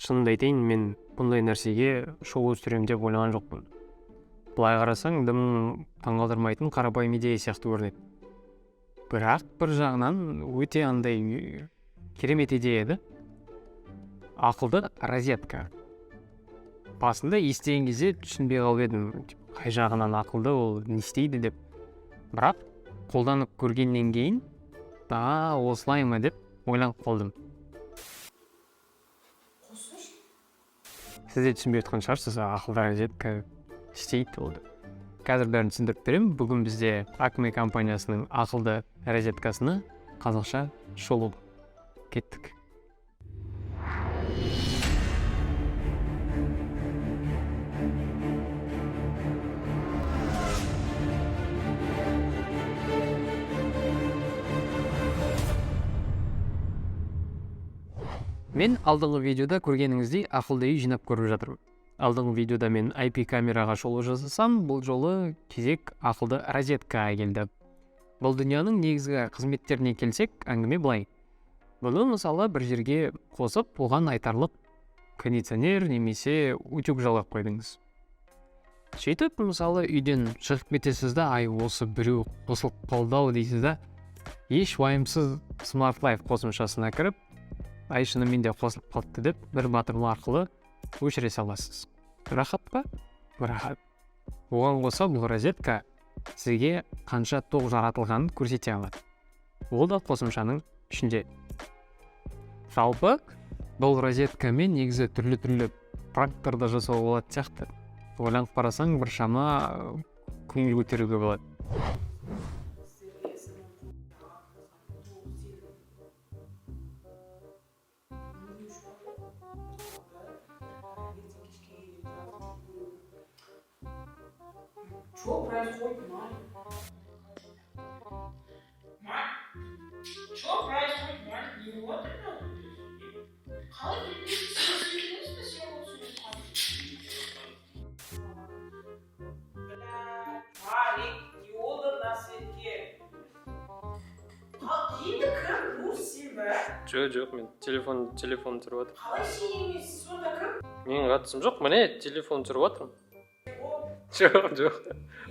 шынымды айтайын, мен бұндай нәрсеге шоу өсіремін деп ойлаған жоқпын. Былай қарасаң, дым таңғалдырмайтын қарапайым идея сияқты көрінеді. Бірақ бір жағынан өте андай керемет идея еді. Ақылды розетка. Басында естіген кезде түсінбей қалып едім, қай жағынан ақылды, ол не істейді деп. Бірақ қолданып көргеннен кейін осылай ма деп ойланып қалдым. Сіз де түсінбей отқан шығарсыз, ақылды розетка істейді ол деп. Қазір бәрін түсіндіріп беремін. Бүгін бізде Acme компаниясының ақылды розеткасына қазақша шолу. Кеттік. Мен алдыңғы видеода көргеніңіздей ақылды үй жинап көріп жатырмын. Алдыңғы видеода мен IP камераға шолу жасасам, бұл жолы кезек ақылды розеткаға келді. Бұл дүнияның негізгі қызметтеріне келсек, әңгіме былай. Бұны мысалы бір жерге қосып, оған айтарлық кондиционер немесе утюг жалғап қойдыңыз. Сөйтіп, мысалы үйден шығып кетесіз да, осы біреу қосылып қалды дейсіз да, еш уайымсыз Smart Life қосымшасына кіріп, шынымен де қосылып қалыпты деп бір батырма арқылы өшіре саласыз. Рахат па? Рахат. Оған қоса бұл розетка сізге қанша тоқ жаратылғанын көрсете алады. Ол да қосымшаның ішінде. Жалпы бұл розеткамен негізі түрлі практикаларды жасауға болады сияқты. Ойланып қарасаң, біршама көңіл көтеруге болады. Что происходит, Марь? Что происходит, Марь? Не вот это? Марик, диода на свете. Енді кім? Нұрсима? Жоқ, мен телефон тұрып жатыр. Қалай сен емес, сонда кім? Менің қатысым жоқ, міне телефон тұрып жатырмын. Жоқ.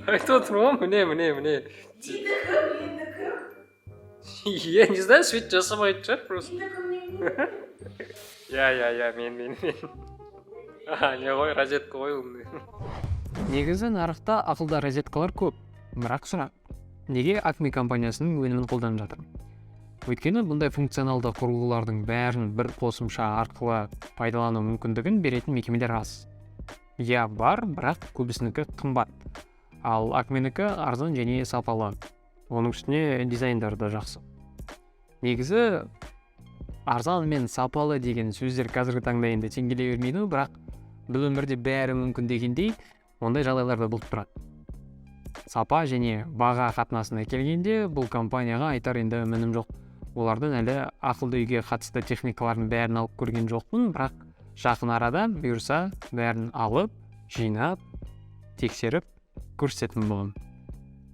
Айтып отырмын, міне. Енді кім? Я не знаю, свет жасамайды шығар просто. Енді кімнен? Я, мен. Не ғой, розетка ғой умный. Негізі нарықта ақылды розеткалар көп, бірақ сұрақ. Неге Acme компаниясының өнімін қолданып жатыр? Өйткені бұндай функционалды құрылғылардың бәрін бір қосымша арқылы пайдалану мүмкіндігін беретін мекемелер аз. Я бар, бірақ көбісінікі қымбат. Ал Acme'нікі арзан және сапалы. Оның үстіне дизайндары да жақсы. Негізі арзан мен сапалы деген сөздер қазіргі таңда енді теңгелей бермейді, бірақ бұл өмірде бәрі мүмкін дегендей, ондай жағдайларда болып тұрады. Сапа және баға қатынасына келгенде бұл компанияға айтар енді мінім жоқ. Олардың әлі ақылды үйге қатысты техникаларын бәрін алып көрген жоқпын, бірақ жақын арада бұйырса бәрін алып, жинап, тексеріп, көрсететін боламын.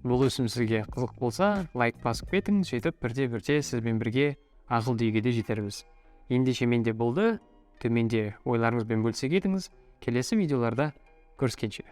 Бұл өсім сізге қызық болса, лайк басып кетің, сөйтіп бірте сізбен бірге ақылды үйге де жетербіз. Ендеше менде болды, төменде ойларыңызбен бөлісе кетіңіз, келесі видеоларда көріскенше.